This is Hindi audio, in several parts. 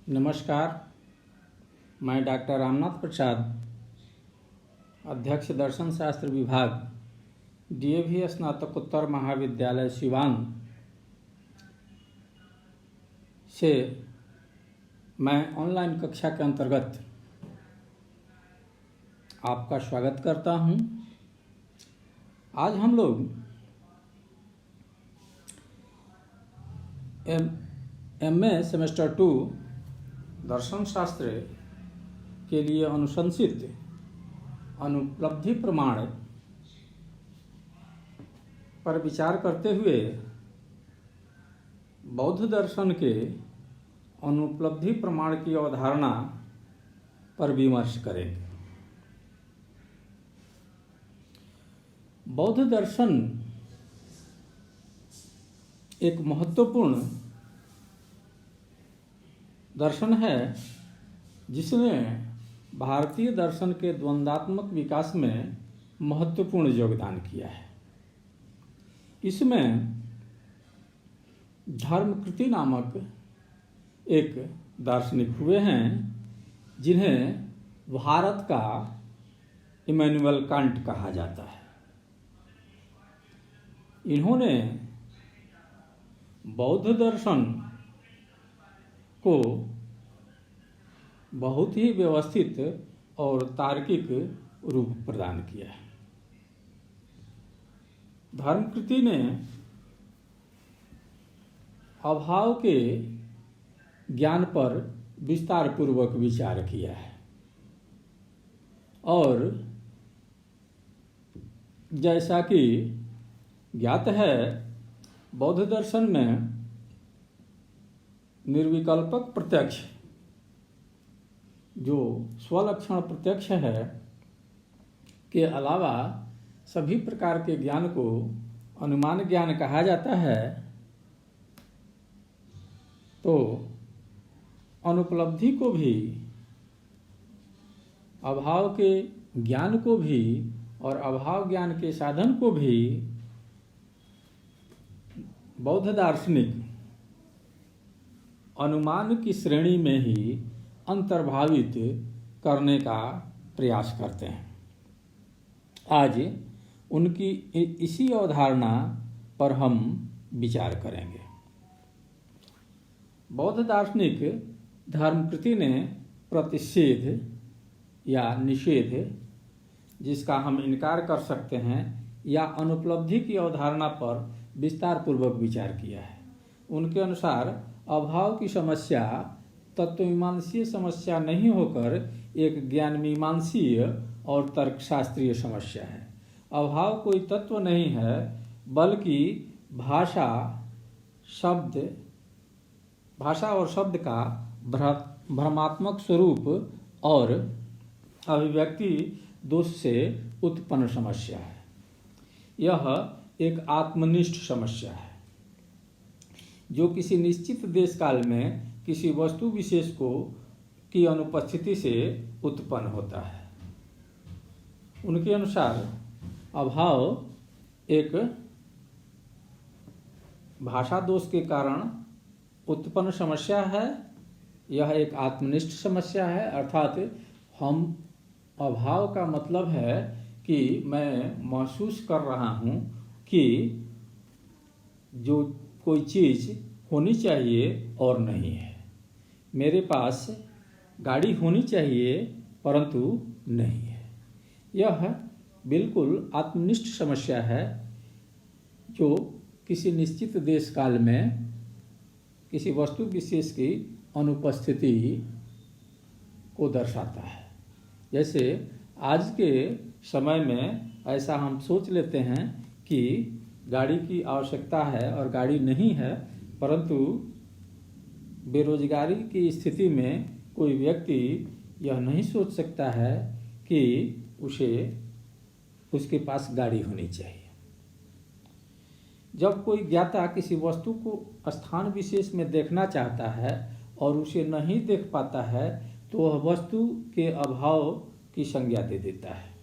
नमस्कार। मैं डॉक्टर रामनाथ प्रसाद, अध्यक्ष दर्शन शास्त्र विभाग, डीएवी स्नातकोत्तर महाविद्यालय सिवान से मैं ऑनलाइन कक्षा के अंतर्गत आपका स्वागत करता हूं। आज हम लोग एमए सेमेस्टर 2 दर्शन शास्त्र के लिए अनुशंसित अनुपलब्धि प्रमाण पर विचार करते हुए बौद्ध दर्शन के अनुपलब्धि प्रमाण की अवधारणा पर विमर्श करेंगे। बौद्ध दर्शन एक महत्वपूर्ण दर्शन है जिसने भारतीय दर्शन के द्वंद्वात्मक विकास में महत्वपूर्ण योगदान किया है। इसमें धर्मकृति नामक एक दार्शनिक हुए हैं जिन्हें भारत का इमैनुअल कांट कहा जाता है। इन्होंने बौद्ध दर्शन को बहुत ही व्यवस्थित और तार्किक रूप प्रदान किया है। धर्मकृति ने अभाव के ज्ञान पर विस्तार पूर्वक विचार किया है और जैसा कि ज्ञात है, बौद्ध दर्शन में निर्विकल्पक प्रत्यक्ष जो स्वलक्षण प्रत्यक्ष है के अलावा सभी प्रकार के ज्ञान को अनुमान ज्ञान कहा जाता है। तो अनुपलब्धि को भी, अभाव के ज्ञान को भी और अभाव ज्ञान के साधन को भी बौद्ध दार्शनिक अनुमान की श्रेणी में ही अंतर्भावित करने का प्रयास करते हैं। आज उनकी इसी अवधारणा पर हम विचार करेंगे। बौद्ध दार्शनिक धर्मकृति ने प्रतिषेध या निषेध, जिसका हम इनकार कर सकते हैं, या अनुपलब्धि की अवधारणा पर विस्तार पूर्वक विचार किया है। उनके अनुसार अभाव की समस्या तत्वमीमांसीय समस्या नहीं होकर एक ज्ञान मीमांसीय और तर्कशास्त्रीय समस्या है। अभाव कोई तत्व नहीं है, बल्कि भाषा और शब्द का भ्रमात्मक स्वरूप और अभिव्यक्ति दोष से उत्पन्न समस्या है। यह एक आत्मनिष्ठ समस्या है जो किसी निश्चित देश काल में किसी वस्तु विशेष की अनुपस्थिति से उत्पन्न होता है। उनके अनुसार अभाव एक भाषा दोष के कारण उत्पन्न समस्या है। यह एक आत्मनिष्ठ समस्या है, अर्थात हम अभाव का मतलब है कि मैं महसूस कर रहा हूँ कि जो कोई चीज़ होनी चाहिए और नहीं है। मेरे पास गाड़ी होनी चाहिए परंतु नहीं है। यह बिल्कुल आत्मनिष्ठ समस्या है जो किसी निश्चित देश काल में किसी वस्तु विशेष की अनुपस्थिति को दर्शाता है। जैसे आज के समय में ऐसा हम सोच लेते हैं कि गाड़ी की आवश्यकता है और गाड़ी नहीं है, परंतु बेरोजगारी की स्थिति में कोई व्यक्ति यह नहीं सोच सकता है कि उसके पास गाड़ी होनी चाहिए। जब कोई ज्ञाता किसी वस्तु को स्थान विशेष में देखना चाहता है और उसे नहीं देख पाता है, तो वह वस्तु के अभाव की संज्ञा दे देता है।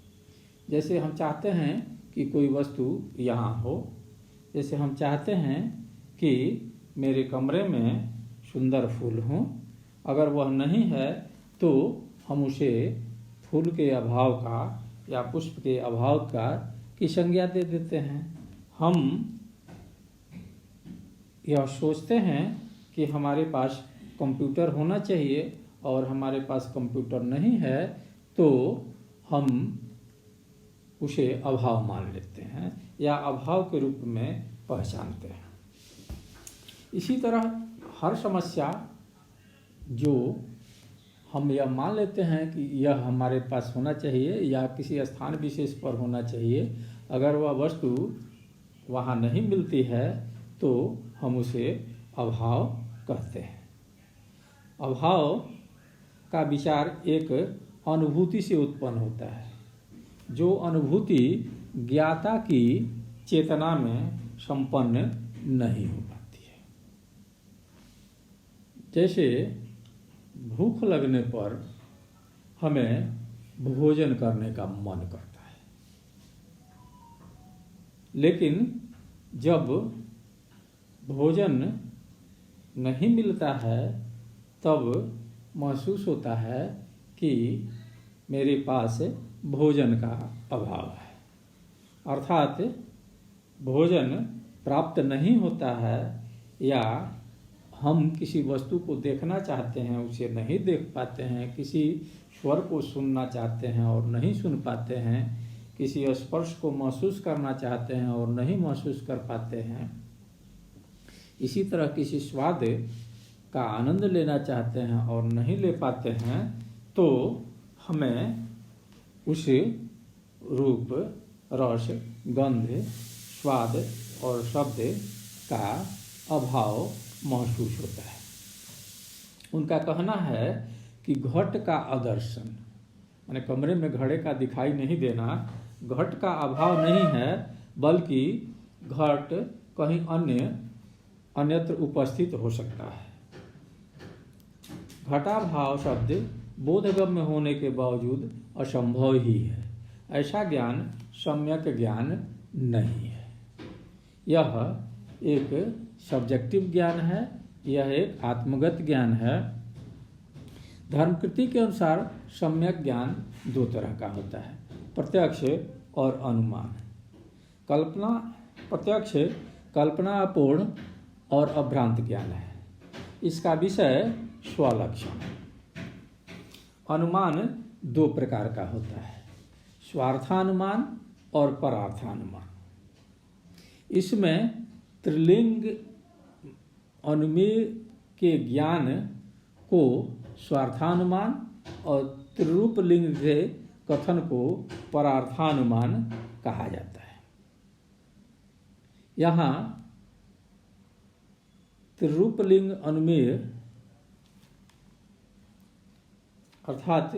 जैसे हम चाहते हैं कि कोई वस्तु यहाँ हो, जैसे हम चाहते हैं कि मेरे कमरे में सुंदर फूल हों अगर वह नहीं है तो हम उसे फूल के अभाव का या पुष्प के अभाव का की संज्ञा दे देते हैं। हम यह सोचते हैं कि हमारे पास कंप्यूटर होना चाहिए और हमारे पास कंप्यूटर नहीं है तो हम उसे अभाव मान लेते हैं या अभाव के रूप में पहचानते हैं। इसी तरह हर समस्या जो हम यह मान लेते हैं कि यह हमारे पास होना चाहिए या किसी स्थान विशेष पर होना चाहिए, अगर वह वस्तु वहाँ नहीं मिलती है तो हम उसे अभाव कहते हैं। अभाव का विचार एक अनुभूति से उत्पन्न होता है, जो अनुभूति ज्ञाता की चेतना में संपन्न नहीं हो पाती है। जैसे भूख लगने पर हमें भोजन करने का मन करता है, लेकिन जब भोजन नहीं मिलता है तब महसूस होता है कि मेरे पास भोजन का अभाव है, अर्थात भोजन प्राप्त नहीं होता है या हम किसी वस्तु को देखना चाहते हैं उसे नहीं देख पाते हैं, किसी स्वर को सुनना चाहते हैं और नहीं सुन पाते हैं, किसी स्पर्श को महसूस करना चाहते हैं और नहीं महसूस कर पाते हैं, इसी तरह किसी स्वाद का आनंद लेना चाहते हैं और नहीं ले पाते हैं, तो हमें उस रूप, रस, गंध, स्वाद और शब्द का अभाव महसूस होता है। उनका कहना है कि घट का अदर्शन, माने कमरे में घड़े का दिखाई नहीं देना, घट का अभाव नहीं है, बल्कि घट कहीं अन्यत्र उपस्थित हो सकता है। घटाभाव शब्द बोधगम्य होने के बावजूद असंभव ही है। ऐसा ज्ञान सम्यक ज्ञान नहीं है। यह एक सब्जेक्टिव ज्ञान है, यह एक आत्मगत ज्ञान है। धर्मकृति के अनुसार सम्यक ज्ञान दो तरह का होता है, प्रत्यक्ष और अनुमान। प्रत्यक्ष कल्पनापूर्ण और अभ्रांत ज्ञान है, इसका विषय स्वलक्षण। अनुमान दो प्रकार का होता है, स्वार्थानुमान और परार्थानुमान। इसमें त्रिलिंग अनुमेय के ज्ञान को स्वार्थानुमान और त्रिरूप लिंग के कथन को परार्थानुमान कहा जाता है। यहाँ त्रिरूप लिंग अनुमेय अर्थात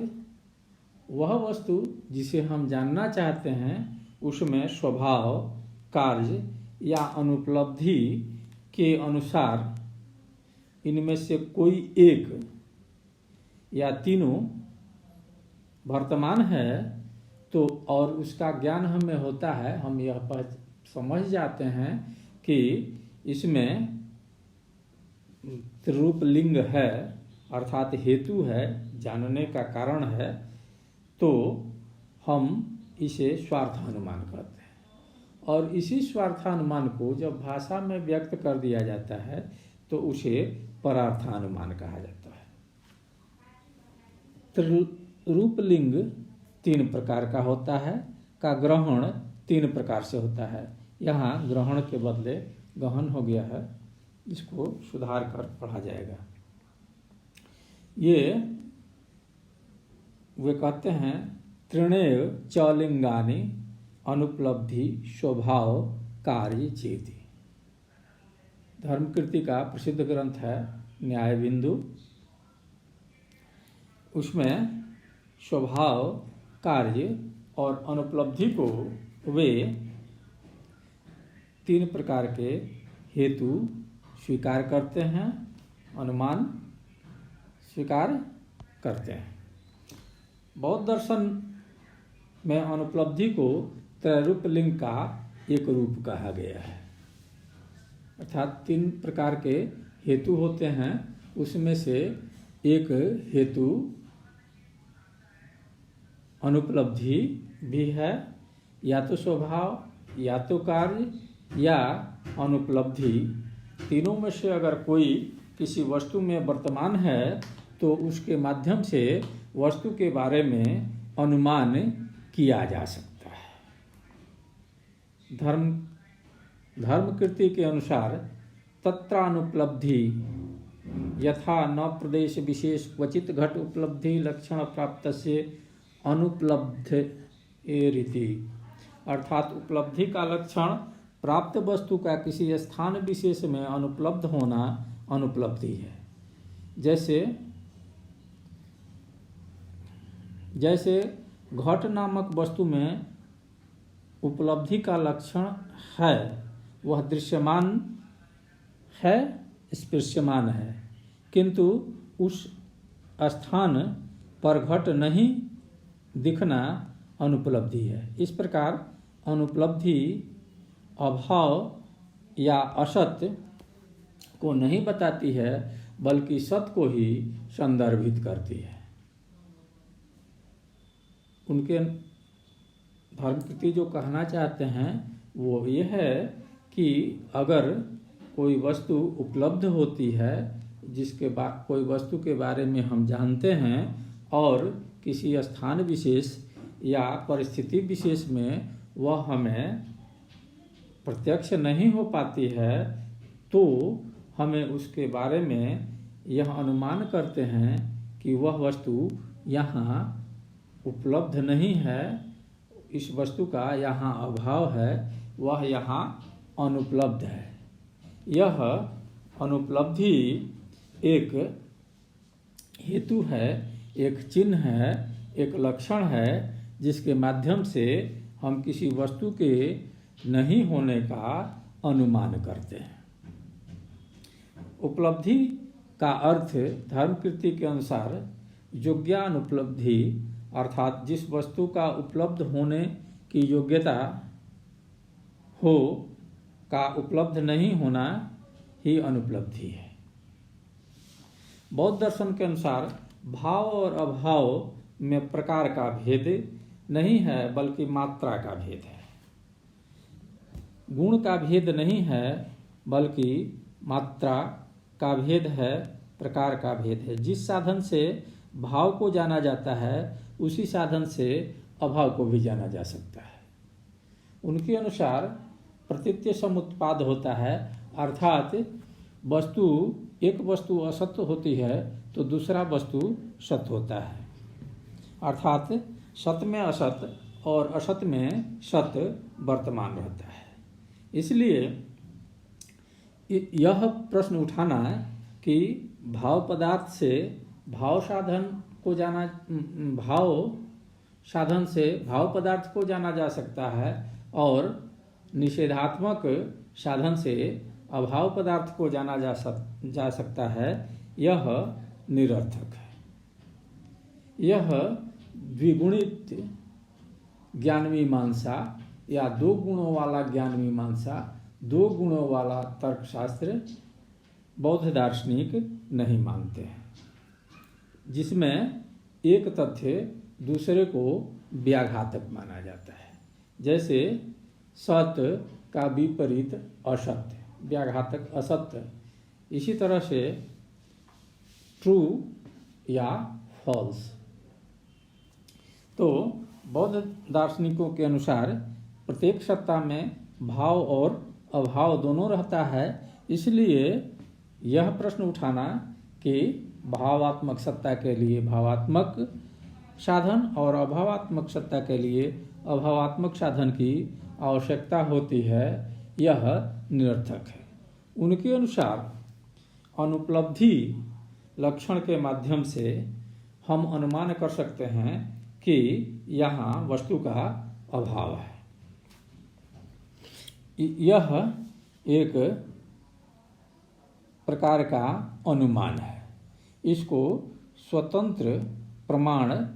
वह वस्तु जिसे हम जानना चाहते हैं उसमें स्वभाव, कार्य या अनुपलब्धि के अनुसार इनमें से कोई एक या तीनों वर्तमान है तो और उसका ज्ञान हमें होता है, हम यह समझ जाते हैं कि इसमें त्रिरूप लिंग है अर्थात हेतु है, जानने का कारण है, तो हम इसे स्वार्थानुमान कहते हैं। और इसी स्वार्थानुमान को जब भाषा में व्यक्त कर दिया जाता है तो उसे परार्थानुमान कहा जाता है। त्रिरूप लिंग तीन प्रकार का होता है, का ग्रहण तीन प्रकार से होता है। यहाँ ग्रहण के बदले गहन हो गया है, इसको सुधार कर पढ़ा जाएगा। वे कहते हैं त्रिणेव चलिंगानि अनुपलब्धि स्वभाव कार्य चेति। धर्मकृति का प्रसिद्ध ग्रंथ है न्याय बिंदु। उसमें स्वभाव, कार्य और अनुपलब्धि को वे तीन प्रकार के हेतु स्वीकार करते हैं, अनुमान स्वीकार करते हैं। बौद्ध दर्शन में अनुपलब्धि को त्रैरूप लिंग का एक रूप कहा गया है, अर्थात तीन प्रकार के हेतु होते हैं, उसमें से एक हेतु अनुपलब्धि भी है, या तो स्वभाव, या तो कार्य, या अनुपलब्धि। तीनों में से अगर कोई किसी वस्तु में वर्तमान है तो उसके माध्यम से वस्तु के बारे में अनुमान किया जा सकता है। धर्मकृति के अनुसार तत्रानुपलब्धि यथा न प्रदेश विशेष क्वचित घट उपलब्धि लक्षण प्राप्त से अनुपलब्ध रीति, अर्थात उपलब्धि का लक्षण प्राप्त वस्तु का किसी स्थान विशेष में अनुपलब्ध होना अनुपलब्धि है। जैसे घट नामक वस्तु में उपलब्धि का लक्षण है, वह दृश्यमान है, स्पर्श्यमान है, किंतु उस स्थान पर घट नहीं दिखना अनुपलब्धि है। इस प्रकार अनुपलब्धि अभाव या असत को नहीं बताती है, बल्कि सत को ही संदर्भित करती है। उनके धर्मकृति जो कहना चाहते हैं वो ये है कि अगर कोई वस्तु उपलब्ध होती है, कोई वस्तु के बारे में हम जानते हैं और किसी स्थान विशेष या परिस्थिति विशेष में वह हमें प्रत्यक्ष नहीं हो पाती है, तो हमें उसके बारे में यह अनुमान करते हैं कि वह वस्तु यहाँ उपलब्ध नहीं है, इस वस्तु का यहाँ अभाव है, वह यहाँ अनुपलब्ध है। यह अनुपलब्धि एक हेतु है, एक चिन्ह है, एक लक्षण है, जिसके माध्यम से हम किसी वस्तु के नहीं होने का अनुमान करते हैं। उपलब्धि का अर्थ धर्मकृति के अनुसार योग्यानुपलब्धि, अर्थात जिस वस्तु का उपलब्ध होने की योग्यता हो का उपलब्ध नहीं होना ही अनुपलब्धि है। बौद्ध दर्शन के अनुसार भाव और अभाव में प्रकार का भेद नहीं है, बल्कि मात्रा का भेद है। गुण का भेद नहीं है, बल्कि मात्रा का भेद है, प्रकार का भेद है। जिस साधन से भाव को जाना जाता है, उसी साधन से अभाव को भी जाना जा सकता है। उनके अनुसार प्रतीत्य समुत्पाद होता है, अर्थात एक वस्तु असत्य होती है तो दूसरा वस्तु सत्य होता है, अर्थात सत्य में असत्य और असत्य में सत्य वर्तमान रहता है। इसलिए यह प्रश्न उठाना कि भाव पदार्थ से भाव साधन से भाव पदार्थ को जाना जा सकता है और निषेधात्मक साधन से अभाव पदार्थ को जाना जा सकता है, यह निरर्थक है। यह द्विगुणित ज्ञान मीमांसा या दो गुणों वाला ज्ञान मीमांसा, दो गुणों वाला तर्कशास्त्र बौद्ध दार्शनिक नहीं मानते हैं, जिसमें एक तथ्य दूसरे को व्याघातक माना जाता है। जैसे सत्य का विपरीत असत्य, व्याघातक असत्य। इसी तरह से ट्रू या फॉल्स। तो बौद्ध दार्शनिकों के अनुसार प्रत्येक सत्ता में भाव और अभाव दोनों रहता है। इसलिए यह प्रश्न उठाना कि भावात्मक सत्ता के लिए भावात्मक साधन और अभावात्मक सत्ता के लिए अभावात्मक साधन की आवश्यकता होती है, यह निरर्थक है। उनके अनुसार अनुपलब्धि लक्षण के माध्यम से हम अनुमान कर सकते हैं कि यहाँ वस्तु का अभाव है। यह एक प्रकार का अनुमान है। इसको स्वतंत्र प्रमाण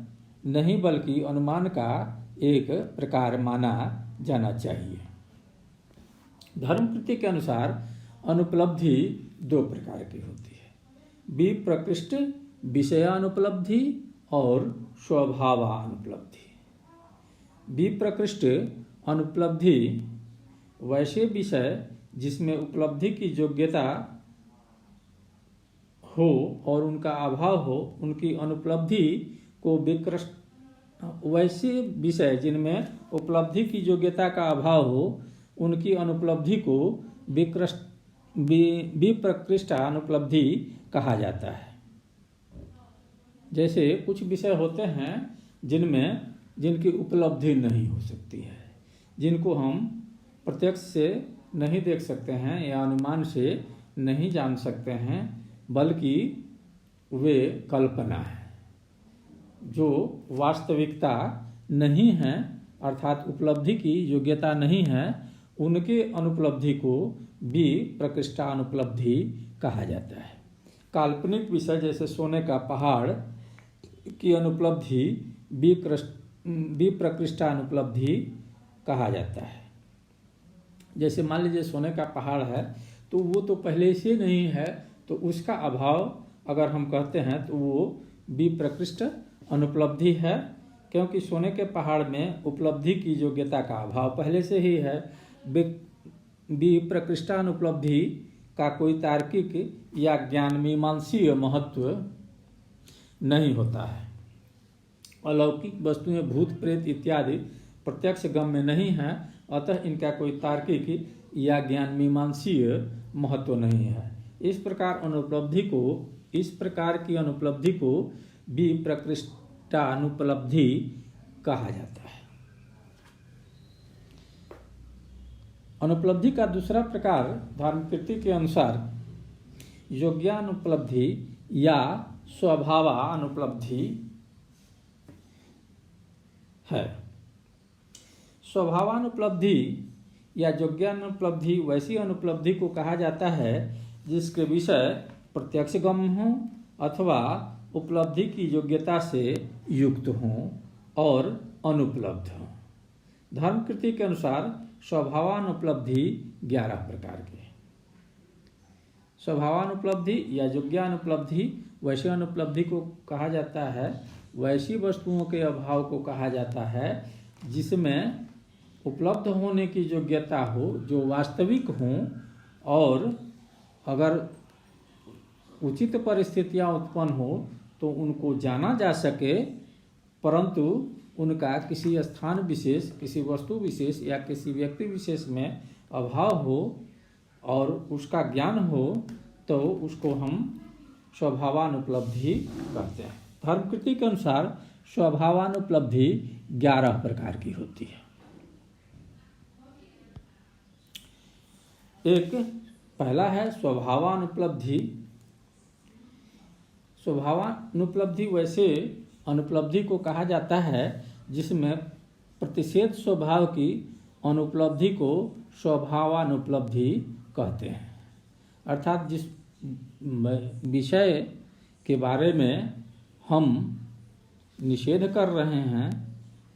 नहीं, बल्कि अनुमान का एक प्रकार माना जाना चाहिए। धर्मकृति के अनुसार अनुपलब्धि दो प्रकार की होती है, विप्रकृष्ट विषयानुपलब्धि और स्वभावानुपलब्धि। विप्रकृष्ट अनुपलब्धि वैसे विषय जिसमें उपलब्धि की योग्यता हो और उनका अभाव हो, उनकी अनुपलब्धि को विकृष्ट, वैसे विषय जिनमें उपलब्धि की योग्यता का अभाव हो, उनकी अनुपलब्धि को विप्रकृष्ट अनुपलब्धि कहा जाता है। जैसे कुछ विषय होते हैं जिनकी उपलब्धि नहीं हो सकती है, जिनको हम प्रत्यक्ष से नहीं देख सकते हैं या अनुमान से नहीं जान सकते हैं, बल्कि वे कल्पना है, जो वास्तविकता नहीं है, अर्थात उपलब्धि की योग्यता नहीं है। उनके अनुपलब्धि को विप्रकृष्टानुपलब्धि कहा जाता है। काल्पनिक विषय जैसे सोने का पहाड़ की अनुपलब्धि विप्रकृष्टानुपलब्धि कहा जाता है। जैसे मान लीजिए सोने का पहाड़ है, तो वो तो पहले से नहीं है, तो उसका अभाव अगर हम कहते हैं तो वो विप्रकृष्ट अनुपलब्धि है, क्योंकि सोने के पहाड़ में उपलब्धि की योग्यता का अभाव पहले से ही है। विप्रकृष्टानुपलब्धि का कोई तार्किक या ज्ञान मीमांसीय महत्व नहीं होता है। अलौकिक वस्तुएं भूत प्रेत इत्यादि प्रत्यक्ष गम्य नहीं है, अतः इनका कोई तार्किक या ज्ञान मीमांसीय महत्व नहीं है। इस प्रकार की अनुपलब्धि को विप्रकृष्टानुपलब्धि कहा जाता है। अनुपलब्धि का दूसरा प्रकार धर्मकृति के अनुसार योग्यानुपलब्धि या स्वभावानुपलब्धि है। स्वभावानुपलब्धि या योग्यानुपलब्धि वैसी अनुपलब्धि को कहा जाता है जिसके विषय प्रत्यक्ष गम्य हों अथवा उपलब्धि की योग्यता से युक्त हों और अनुपलब्ध हों। धर्मकृति के अनुसार स्वभावानुपलब्धि 11 प्रकार की है। स्वभावानुपलब्धि या योग्यानुपलब्धि वैसी अनुपलब्धि को कहा जाता है, वैसी वस्तुओं के अभाव को कहा जाता है जिसमें उपलब्ध होने की योग्यता हो, जो वास्तविक हों, और अगर उचित परिस्थितियां उत्पन्न हो तो उनको जाना जा सके, परंतु उनका किसी स्थान विशेष, किसी वस्तु विशेष या किसी व्यक्ति विशेष में अभाव हो और उसका ज्ञान हो, तो उसको हम स्वभावानुपलब्धि कहते हैं। धर्मकृति के अनुसार स्वभावानुपलब्धि 11 प्रकार की होती है। एक पहला है स्वभावानुपलब्धि। स्वभावानुपलब्धि वैसे अनुपलब्धि को कहा जाता है जिसमें प्रतिषेध स्वभाव की अनुपलब्धि को स्वभावानुपलब्धि कहते हैं। अर्थात जिस विषय के बारे में हम निषेध कर रहे हैं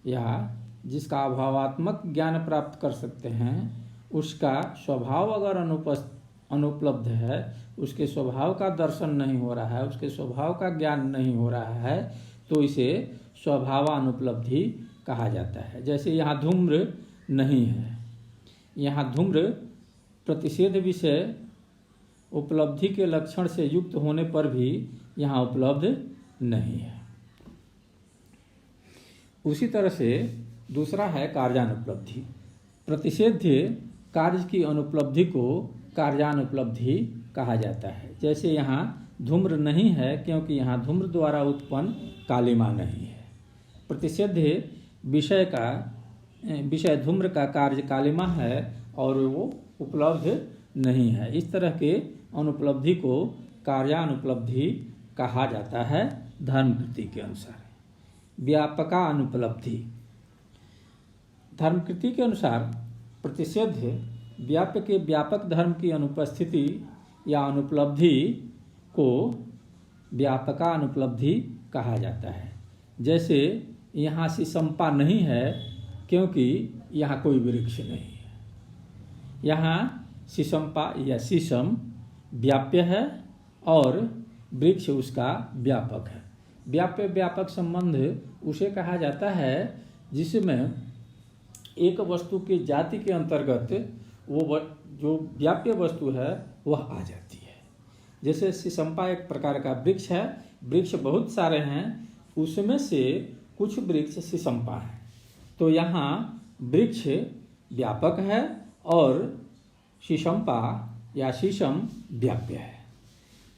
या जिसका अभावात्मक ज्ञान प्राप्त कर सकते हैं, उसका स्वभाव अगर अनुपलब्ध है, उसके स्वभाव का दर्शन नहीं हो रहा है, उसके स्वभाव का ज्ञान नहीं हो रहा है, तो इसे स्वभावानुपलब्धि कहा जाता है। जैसे यहाँ धूम्र नहीं है, यहाँ धूम्र प्रतिषेध विषय उपलब्धि के लक्षण से युक्त होने पर भी यहाँ उपलब्ध नहीं है। उसी तरह से दूसरा है कार्यानुपलब्धि। प्रतिषेध्य कार्य की अनुपलब्धि को कार्यानुपलब्धि कहा जाता है। जैसे यहाँ धूम्र नहीं है क्योंकि यहाँ धूम्र द्वारा उत्पन्न कालिमा नहीं है। प्रतिषेध्य विषय धूम्र का कार्य कालिमा है और वो उपलब्ध नहीं है। इस तरह के अनुपलब्धि को कार्यानुपलब्धि कहा जाता है धर्मकृति के अनुसार। व्यापकानुपलब्धि। धर्मकृति के अनुसार प्रतिषेध्य व्याप्य के व्यापक धर्म की अनुपस्थिति या अनुपलब्धि को व्यापकानुपलब्धि कहा जाता है। जैसे यहाँ शीशम्पा नहीं है क्योंकि यहाँ कोई वृक्ष नहीं है। यहाँ शीशम्पा या शीशम व्याप्य है और वृक्ष उसका व्यापक है। व्याप्य व्यापक संबंध उसे कहा जाता है जिसमें एक वस्तु की जाति के अंतर्गत वो जो व्याप्य वस्तु है वह आ जाती है। जैसे शीशम्पा एक प्रकार का वृक्ष है, वृक्ष बहुत सारे हैं, उसमें से कुछ वृक्ष शीशम्पा हैं। तो यहाँ वृक्ष व्यापक है और शीशम्पा या शीशम व्याप्य है।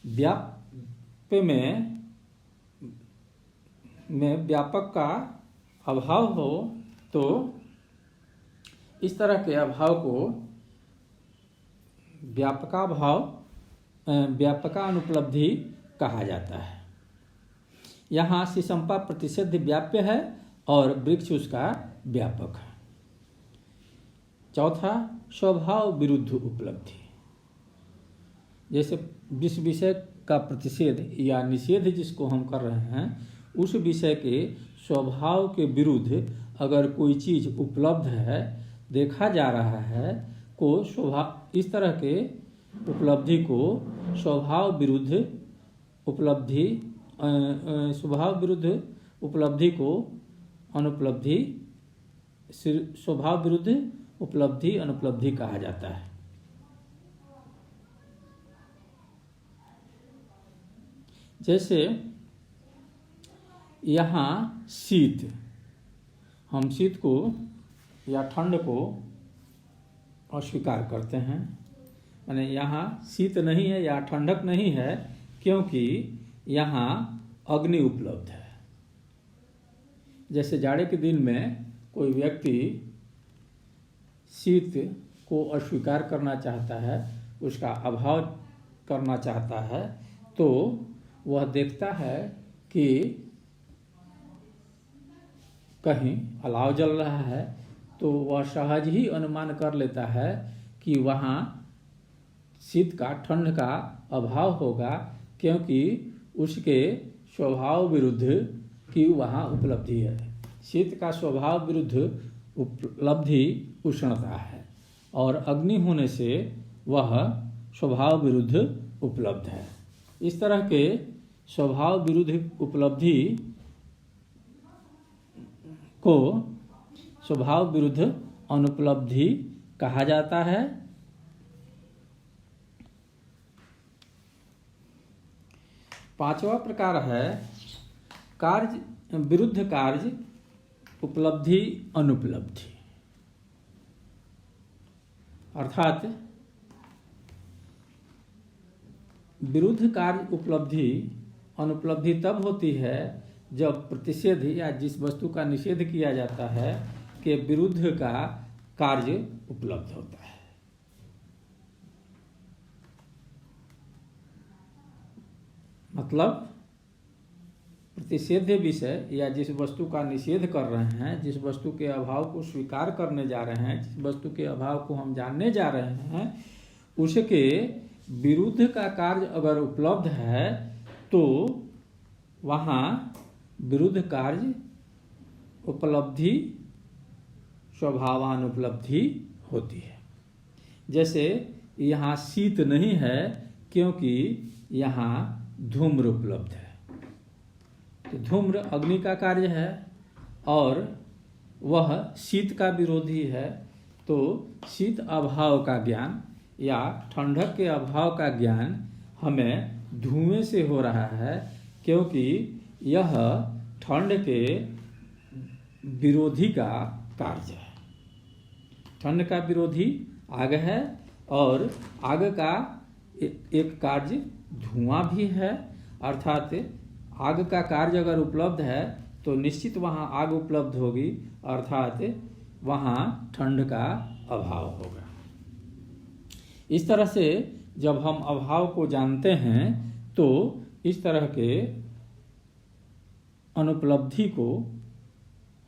व्याप्य में व्यापक का अभाव हो तो इस तरह के अभाव को व्यापकानुपलब्धि कहा जाता है। यहाँ शीशम्पा प्रतिषिद्ध व्याप्य है और वृक्ष उसका व्यापक है। चौथा, स्वभाव विरुद्ध उपलब्धि। जैसे जिस विषय का प्रतिषेध या निषेध जिसको हम कर रहे हैं, उस विषय के स्वभाव के विरुद्ध अगर कोई चीज़ उपलब्ध है, देखा जा रहा है, को स्वभाव, इस तरह के उपलब्धि को स्वभाव विरुद्ध उपलब्धि, स्वभाव विरुद्ध उपलब्धि को अनुपलब्धि, स्वभाव विरुद्ध उपलब्धि अनुपलब्धि कहा जाता है। जैसे यहाँ शीत, हम शीत को या ठंड को अस्वीकार करते हैं, माने यहाँ शीत नहीं है या ठंडक नहीं है क्योंकि यहाँ अग्नि उपलब्ध है। जैसे जाड़े के दिन में कोई व्यक्ति शीत को अस्वीकार करना चाहता है, उसका अभाव करना चाहता है, तो वह देखता है कि कहीं अलाव जल रहा है, तो वह सहज ही अनुमान कर लेता है कि वहाँ शीत का, ठंड का अभाव होगा, क्योंकि उसके स्वभाव विरुद्ध की वहाँ उपलब्धि है। शीत का स्वभाव विरुद्ध उपलब्धि उष्णता है और अग्नि होने से वह स्वभाव विरुद्ध उपलब्ध है। इस तरह के स्वभाव विरुद्ध उपलब्धि को स्वभाव विरुद्ध अनुपलब्धि कहा जाता है। पांचवा प्रकार है कार्य विरुद्ध कार्य उपलब्धि अनुपलब्धि। अर्थात विरुद्ध कार्य उपलब्धि अनुपलब्धि तब होती है जब प्रतिषेध या जिस वस्तु का निषेध किया जाता है के विरुद्ध का कार्य उपलब्ध होता है। मतलब प्रतिषेध विषय या जिस वस्तु का निषेध कर रहे हैं, जिस वस्तु के अभाव को स्वीकार करने जा रहे हैं, जिस वस्तु के अभाव को हम जानने जा रहे हैं, उसके विरुद्ध का कार्य अगर उपलब्ध है तो वहाँ विरुद्ध कार्य उपलब्धि स्वभावानुपलब्धि होती है। जैसे यहाँ शीत नहीं है क्योंकि यहाँ धूम्र उपलब्ध है। तो धूम्र अग्नि का कार्य है और वह शीत का विरोधी है, तो शीत अभाव का ज्ञान या ठंडक के अभाव का ज्ञान हमें धुएं से हो रहा है, क्योंकि यह ठंड के विरोधी का कार्य है। ठंड का विरोधी आग है और आग का एक कार्य धुआं भी है। अर्थात आग का कार्य अगर उपलब्ध है तो निश्चित वहाँ आग उपलब्ध होगी, अर्थात वहाँ ठंड का अभाव होगा। इस तरह से जब हम अभाव को जानते हैं तो इस तरह के अनुपलब्धि को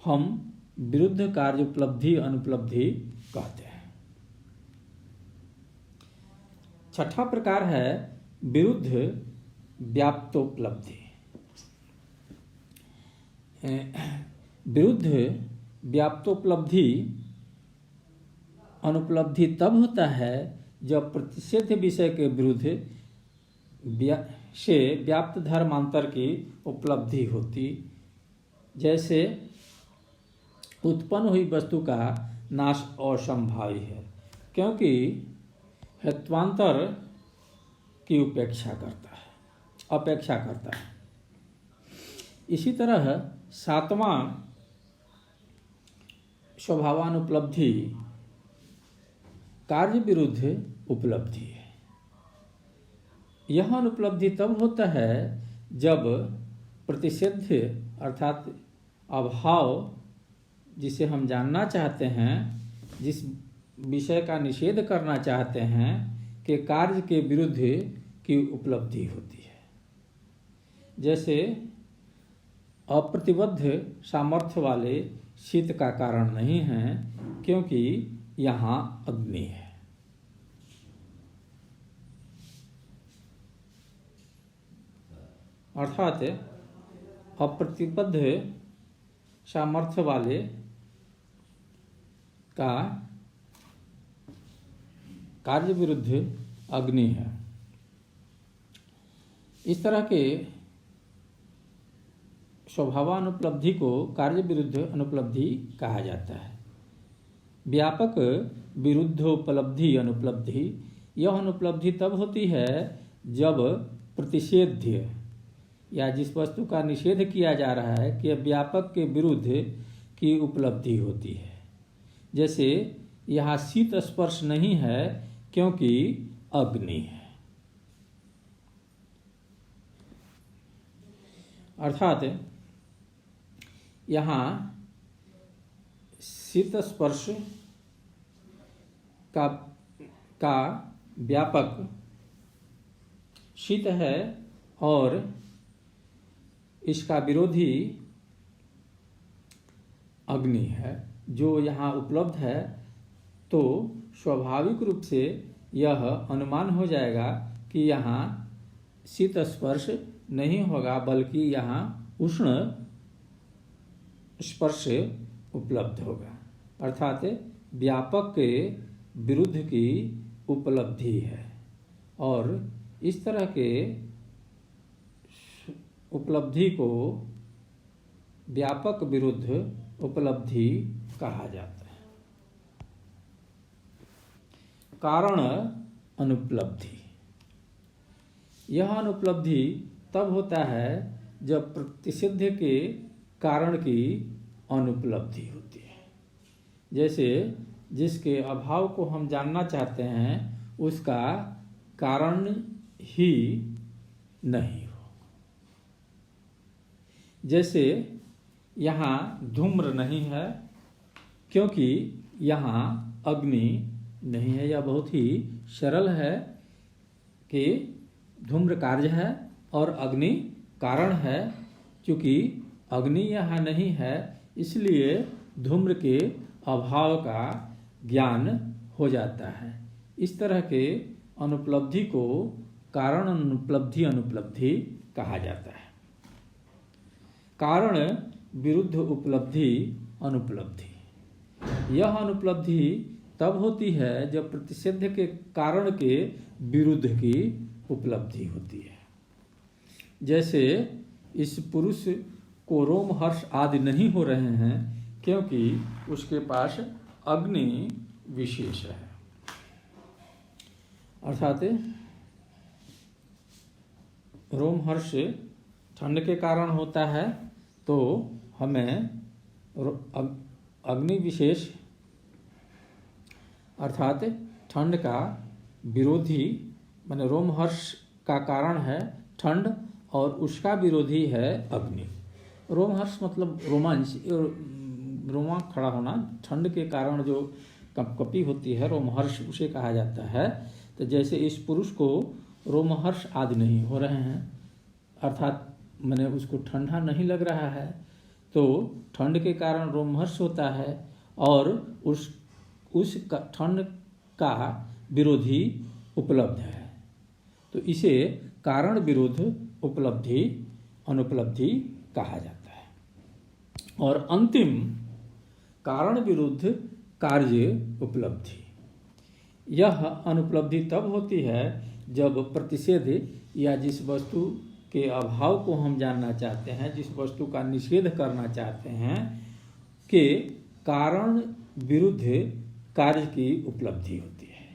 हम विरुद्ध कार्य उपलब्धि अनुपलब्धि कहते हैं। छठा प्रकार है विरुद्ध व्याप्तोपलब्धि। विरुद्ध व्याप्तोपलब्धि अनुपलब्धि तब होता है जब प्रतिषेध विषय के विरुद्ध से व्याप्त धर्मांतर की उपलब्धि होती। जैसे उत्पन्न हुई वस्तु का नाश असंभावी है, क्योंकि हेत्वांतर की अपेक्षा करता है। इसी तरह सातवां स्वभावानुपलब्धि कार्य विरुद्ध उपलब्धि है। यह अनुपलब्धि तब होता है जब प्रतिषिद्ध अर्थात अभाव, जिसे हम जानना चाहते हैं, जिस विषय का निषेध करना चाहते हैं, के कार्य के विरुद्ध की उपलब्धि होती है। जैसे अप्रतिबद्ध सामर्थ्य वाले शीत का कारण नहीं है, क्योंकि यहाँ अग्नि है। अर्थात अप्रतिबद्ध सामर्थ्य वाले का कार्य विरुद्ध अग्नि है। इस तरह के स्वभावानुपलब्धि को कार्य विरुद्ध अनुपलब्धि कहा जाता है। व्यापक विरुद्धोपलब्धि अनुपलब्धि, यह अनुपलब्धि तब होती है जब प्रतिषेध्य या जिस वस्तु का निषेध किया जा रहा है कि व्यापक के विरुद्ध की उपलब्धि होती है। जैसे यहाँ शीत स्पर्श नहीं है, क्योंकि अग्नि है। अर्थात यहाँ शीत स्पर्श का व्यापक शीत है और इसका विरोधी अग्नि है, जो यहाँ उपलब्ध है। तो स्वाभाविक रूप से यह अनुमान हो जाएगा कि यहाँ शीत स्पर्श नहीं होगा, बल्कि यहाँ उष्ण स्पर्श उपलब्ध होगा। अर्थात व्यापक के विरुद्ध की उपलब्धि है, और इस तरह के उपलब्धि को व्यापक विरुद्ध उपलब्धि कहा जाता है। कारण अनुपलब्धि, यह अनुपलब्धि तब होता है जब प्रतिषिद्ध के कारण की अनुपलब्धि होती है। जैसे जिसके अभाव को हम जानना चाहते हैं, उसका कारण ही नहीं हो। जैसे यहाँ धूम्र नहीं है, क्योंकि यहाँ अग्नि नहीं है। यह बहुत ही सरल है कि धूम्र कार्य है और अग्नि कारण है। चूँकि अग्नि यहाँ नहीं है, इसलिए धूम्र के अभाव का ज्ञान हो जाता है। इस तरह के अनुपलब्धि को कारण अनुपलब्धि कहा जाता है। कारण विरुद्ध उपलब्धि अनुपलब्धि, यह अनुपलब्धि तब होती है जब प्रतिषिद्ध के कारण के विरुद्ध की उपलब्धि होती है। जैसे इस पुरुष को रोमहर्ष आदि नहीं हो रहे हैं, क्योंकि उसके पास अग्नि विशेष है। अर्थात रोमहर्ष ठंड के कारण होता है, तो हमें अग्नि विशेष अर्थात ठंड का विरोधी, माने रोमहर्ष का कारण है ठंड और उसका विरोधी है अग्नि। रोमहर्ष मतलब रोमांच, रोमा खड़ा होना, ठंड के कारण जो कपकपी होती है रोमहर्ष, उसे कहा जाता है। तो जैसे इस पुरुष को रोमहर्ष आदि नहीं हो रहे हैं, अर्थात माने उसको ठंडा नहीं लग रहा है, तो ठंड के कारण रोमहर्ष होता है और उस ठंड का विरोधी उपलब्ध है। तो इसे कारण विरुद्ध उपलब्धि अनुपलब्धि कहा जाता है। और अंतिम कारण विरुद्ध कार्य उपलब्धि, यह अनुपलब्धि तब होती है जब प्रतिषेध या जिस वस्तु के अभाव को हम जानना चाहते हैं, जिस वस्तु का निषेध करना चाहते हैं, के कारण विरुद्ध कार्य की उपलब्धि होती है।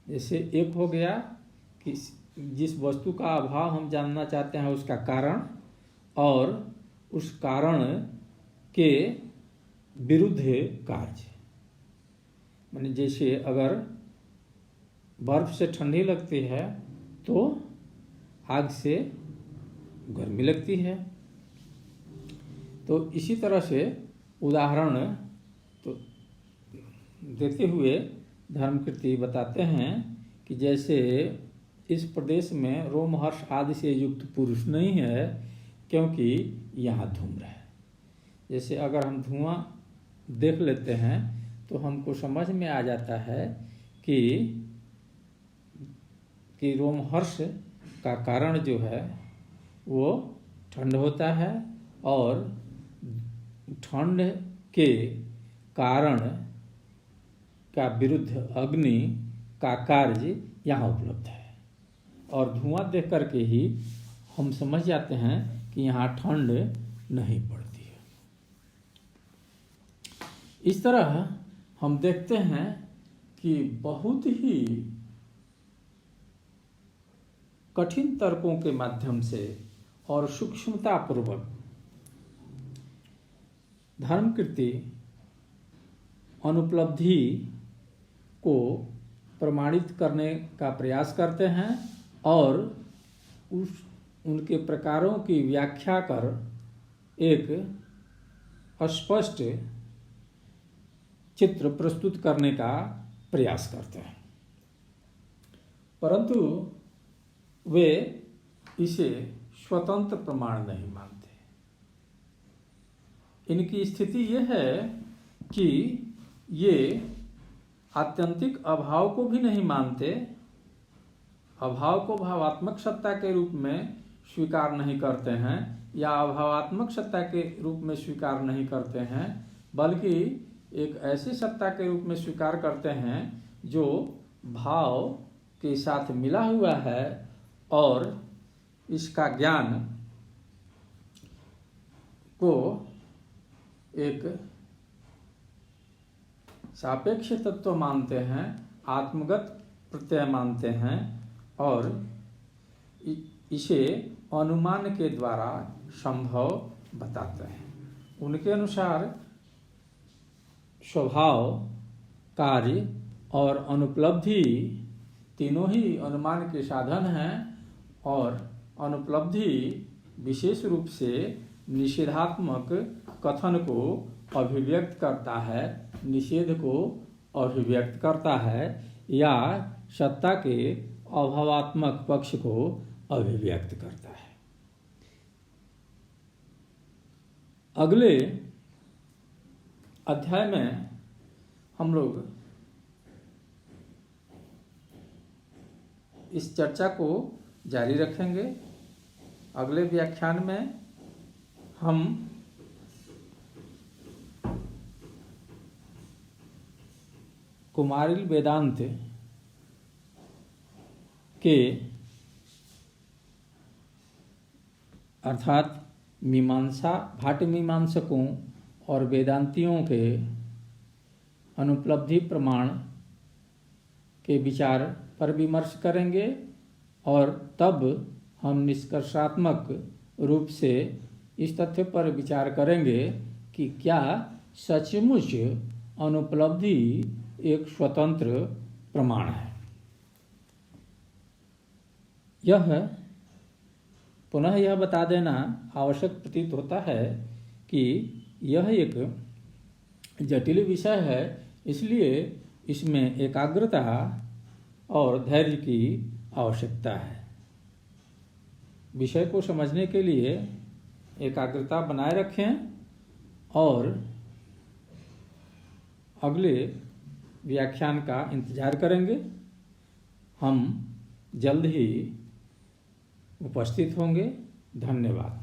जैसे एक हो गया कि जिस वस्तु का अभाव हम जानना चाहते हैं उसका कारण, और उस कारण के विरुद्ध कार्य। माने जैसे अगर बर्फ से ठंडी लगती है तो आग से गर्मी लगती है। तो इसी तरह से उदाहरण तो देते हुए धर्मकृति बताते हैं कि जैसे इस प्रदेश में रोमहर्ष आदि से युक्त पुरुष नहीं है, क्योंकि यहाँ धूम्र है। जैसे अगर हम धुआं देख लेते हैं तो हमको समझ में आ जाता है कि रोमहर्ष का कारण जो है वो ठंड होता है, और ठंड के कारण का विरुद्ध अग्नि का कार्य यहाँ उपलब्ध है। और धुआं देख करके ही हम समझ जाते हैं कि यहाँ ठंड नहीं पड़ती है। इस तरह हम देखते हैं कि बहुत ही कठिन तर्कों के माध्यम से और सूक्ष्मतापूर्वक धर्मकृति अनुपलब्धि को प्रमाणित करने का प्रयास करते हैं और उनके प्रकारों की व्याख्या कर एक स्पष्ट चित्र प्रस्तुत करने का प्रयास करते हैं, परंतु वे इसे स्वतंत्र प्रमाण नहीं मानते। इनकी स्थिति यह है कि ये आत्यंतिक अभाव को भी नहीं मानते, अभाव को भावात्मक सत्ता के रूप में स्वीकार नहीं करते हैं, या अभावात्मक सत्ता के रूप में स्वीकार नहीं करते हैं, बल्कि एक ऐसी सत्ता के रूप में स्वीकार करते हैं जो भाव के साथ मिला हुआ है और इसका ज्ञान को एक सापेक्ष तत्व मानते हैं, आत्मगत प्रत्यय मानते हैं और इसे अनुमान के द्वारा संभव बताते हैं। उनके अनुसार स्वभाव, कार्य और अनुपलब्धि तीनों ही अनुमान के साधन हैं, और अनुपलब्धि विशेष रूप से निषेधात्मक कथन को अभिव्यक्त करता है, निषेध को अभिव्यक्त करता है, या सत्ता के अभावात्मक पक्ष को अभिव्यक्त करता है। अगले अध्याय में हम लोग इस चर्चा को जारी रखेंगे। अगले व्याख्यान में हम कुमारिल वेदांत के अर्थात मीमांसा भाट मीमांसकों और वेदांतियों के अनुपलब्धि प्रमाण के विचार पर विमर्श करेंगे, और तब हम निष्कर्षात्मक रूप से इस तथ्य पर विचार करेंगे कि क्या सचमुच अनुपलब्धि एक स्वतंत्र प्रमाण है। पुनः यह बता देना आवश्यक प्रतीत होता है कि यह एक जटिल विषय है, इसलिए इसमें एकाग्रता और धैर्य की आवश्यकता है। विषय को समझने के लिए एकाग्रता बनाए रखें और अगले व्याख्यान का इंतजार करेंगे। हम जल्द ही उपस्थित होंगे। धन्यवाद।